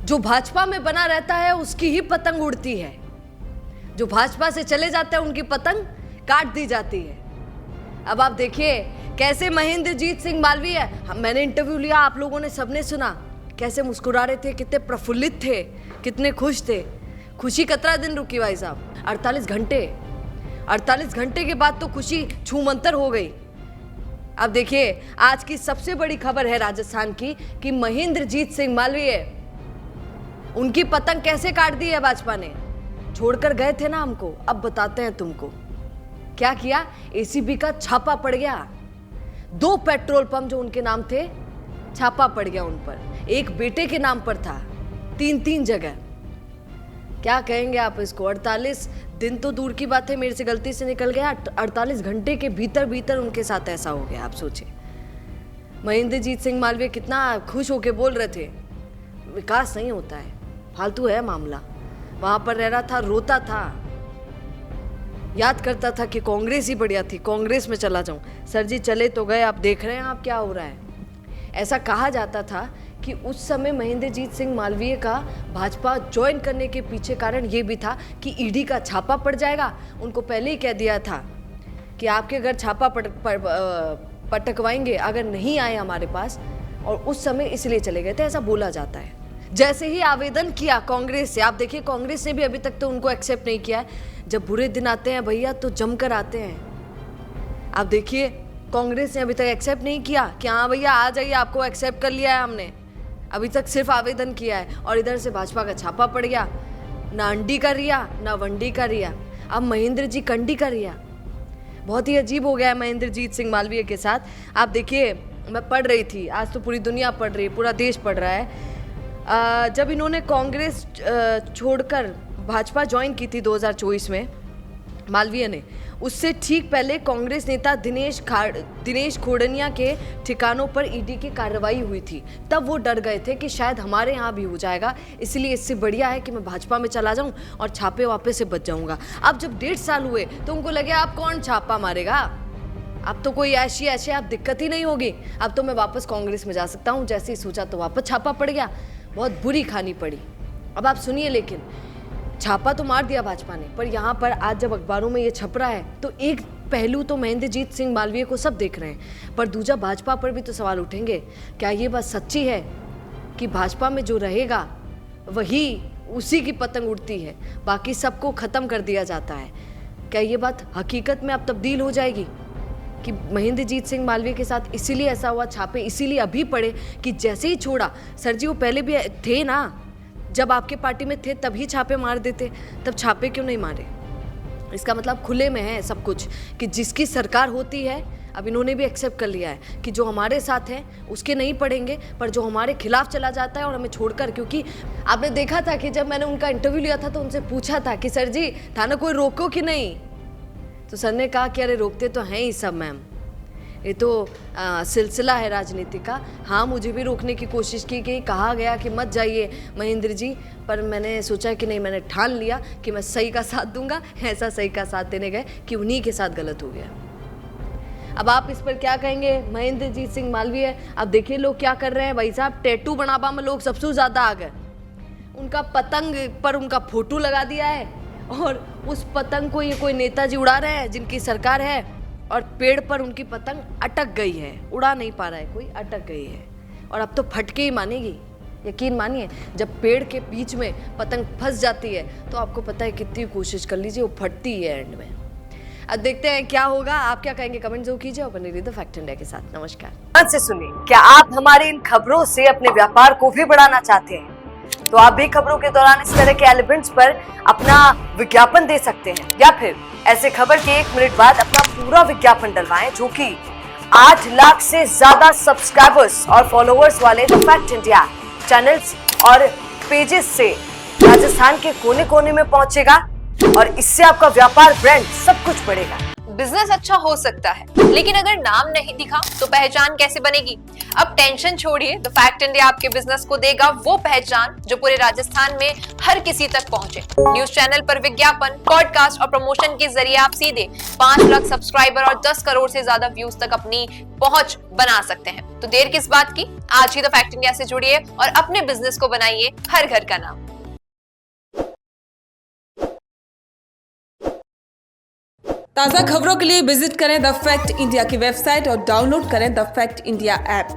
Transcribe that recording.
जो भाजपा में बना रहता है उसकी ही पतंग उड़ती है, जो भाजपा से चले जाते हैं उनकी पतंग काट दी जाती है। अब आप देखिए कैसे महेंद्रजीत सिंह मालवीय, मैंने इंटरव्यू लिया, आप लोगों ने सबने सुना, कैसे मुस्कुरा रहे थे, कितने प्रफुल्लित थे, कितने खुश थे। खुशी कतरा दिन रुकी भाई साहब, 48 घंटे के बाद तो खुशी छूमंतर हो गई। अब देखिए आज की सबसे बड़ी खबर है राजस्थान की कि महेंद्रजीत सिंह मालवीय, उनकी पतंग कैसे काट दी है भाजपा ने। छोड़कर गए थे ना हमको, अब बताते हैं तुमको क्या किया। एसीबी का छापा पड़ गया, 2 पेट्रोल पंप जो उनके नाम थे, छापा पड़ गया उन पर। एक बेटे के नाम पर था, 3 जगह। क्या कहेंगे आप इसको, 48 दिन तो दूर की बात है, मेरे से गलती से निकल गया, 48 घंटे के भीतर उनके साथ ऐसा हो गया। आप सोचिए महेंद्रजीत सिंह मालवीय कितना खुश होकर बोल रहे थे। विकास नहीं होता है, फालतू है मामला। वहां पर रह रहा था, रोता था, याद करता था कि कांग्रेस ही बढ़िया थी, कांग्रेस में चला जाऊं। सर जी चले तो गए, आप देख रहे हैं आप क्या हो रहा है। ऐसा कहा जाता था कि उस समय महेंद्रजीत सिंह मालवीय का भाजपा ज्वाइन करने के पीछे कारण ये भी था कि ईडी का छापा पड़ जाएगा। उनको पहले ही कह दिया था कि आपके अगर छापा पटकवाएंगे, अगर नहीं आए हमारे पास, और उस समय इसलिए चले गए थे, ऐसा बोला जाता है। जैसे ही आवेदन किया कांग्रेस से, आप देखिए कांग्रेस ने भी अभी तक तो उनको एक्सेप्ट नहीं किया है। जब बुरे दिन आते हैं भैया तो जमकर आते हैं। आप देखिए कांग्रेस ने अभी तक एक्सेप्ट नहीं किया कि हाँ भैया आ जाइए, आपको एक्सेप्ट कर लिया है हमने। अभी तक सिर्फ आवेदन किया है और इधर से भाजपा का छापा पड़ गया। ना अंडी का रिया, ना वंडी का रिया, अब महेंद्र जी कंडी का रिया। बहुत ही अजीब हो गया है महेंद्रजीत सिंह मालवीय के साथ। आप देखिए मैं पढ़ रही थी, आज तो पूरी दुनिया पढ़ रही है, पूरा देश पढ़ रहा है। जब इन्होंने कांग्रेस छोड़कर भाजपा ज्वाइन की थी 2024 में मालवीय ने, उससे ठीक पहले कांग्रेस नेता दिनेश खोड़निया के ठिकानों पर ईडी की कार्रवाई हुई थी। तब वो डर गए थे कि शायद हमारे यहाँ भी हो जाएगा, इसलिए इससे बढ़िया है कि मैं भाजपा में चला जाऊं और छापे वापे से बच जाऊंगा। अब जब 1.5 साल हुए तो उनको लगे अब कौन छापा मारेगा, अब तो कोई ऐसी अब दिक्कत ही नहीं होगी, अब तो मैं वापस कांग्रेस में जा सकता हूँ। जैसे ही सोचा तो वापस छापा पड़ गया, बहुत बुरी खानी पड़ी। अब आप सुनिए, लेकिन छापा तो मार दिया भाजपा ने, पर यहाँ पर आज जब अखबारों में ये छप रहा है तो एक पहलू तो महेंद्रजीत सिंह मालवीय को सब देख रहे हैं, पर दूसरा भाजपा पर भी तो सवाल उठेंगे। क्या ये बात सच्ची है कि भाजपा में जो रहेगा वही उसी की पतंग उड़ती है, बाकी सबको ख़त्म कर दिया जाता है? क्या ये बात हकीकत में अब तब्दील हो जाएगी कि महेंद्रजीत सिंह मालवीय के साथ इसीलिए ऐसा हुआ, छापे इसीलिए अभी पड़े कि जैसे ही छोड़ा? सर जी वो पहले भी थे ना, जब आपके पार्टी में थे तभी छापे मार देते, तब छापे क्यों नहीं मारे? इसका मतलब खुले में है सब कुछ कि जिसकी सरकार होती है, अब इन्होंने भी एक्सेप्ट कर लिया है कि जो हमारे साथ है उसके नहीं पड़ेंगे, पर जो हमारे खिलाफ चला जाता है और हमें छोड़कर, क्योंकि आपने देखा था कि जब मैंने उनका इंटरव्यू लिया था तो उनसे पूछा था कि सर जी थाना कोई रोको कि नहीं, तो सर ने कहा कि अरे रोकते तो हैं ही सब मैम, ये तो सिलसिला है राजनीति का। हाँ मुझे भी रोकने की कोशिश की गई, कहा गया कि मत जाइए महेंद्र जी, पर मैंने सोचा कि नहीं, मैंने ठान लिया कि मैं सही का साथ दूंगा। ऐसा सही का साथ देने गए कि उन्हीं के साथ गलत हो गया। अब आप इस पर क्या कहेंगे महेंद्रजीत सिंह मालवीय? अब देखिए लोग क्या कर रहे हैं भाई साहब, टैटू बनाबा में लोग सबसे ज़्यादा आ गए। उनका पतंग पर उनका फोटो लगा दिया है और उस पतंग को ये कोई नेताजी उड़ा रहे हैं जिनकी सरकार है, और पेड़ पर उनकी पतंग अटक गई है, उड़ा नहीं पा रहा है कोई, अटक गई है। और अब तो फटके ही मानेगी, यकीन मानिए। जब पेड़ के बीच में पतंग फंस जाती है तो आपको पता है कितनी कोशिश कर लीजिए वो फटती है एंड में। अब देखते हैं क्या होगा, आप क्या कहेंगे कमेंट जरूर कीजिए और बने रहिए द फैक्ट इंडिया के साथ। नमस्कार। से सुनिए, क्या आप हमारी इन खबरों से अपने व्यापार को भी बढ़ाना चाहते हैं? तो आप भी खबरों के दौरान इस तरह के एलिमेंट्स पर अपना विज्ञापन दे सकते हैं, या फिर ऐसे खबर के 1 मिनट बाद अपना पूरा विज्ञापन डलवाएं, जो कि 8 लाख से ज्यादा सब्सक्राइबर्स और फॉलोअर्स वाले द फैक्ट इंडिया चैनल्स और पेजेस से राजस्थान के कोने कोने में पहुंचेगा, और इससे आपका व्यापार, ब्रांड सब कुछ बढ़ेगा। बिजनेस अच्छा हो सकता है, लेकिन अगर नाम नहीं दिखा तो पहचान कैसे बनेगी? अब टेंशन छोड़िए, द फैक्ट इंडिया आपके बिजनेस को देगा वो पहचान जो पूरे राजस्थान में हर किसी तक पहुंचे। न्यूज चैनल पर विज्ञापन, पॉडकास्ट और प्रमोशन के जरिए आप सीधे 5 लाख सब्सक्राइबर और 10 करोड़ से ज्यादा व्यूज तक अपनी पहुंच बना सकते हैं। तो देर किस बात की, आज ही द फैक्ट इंडिया से जुड़िए और अपने बिजनेस को बनाइए हर घर का नाम। ताज़ा खबरों के लिए विजिट करें द फैक्ट इंडिया की वेबसाइट और डाउनलोड करें द फैक्ट इंडिया ऐप।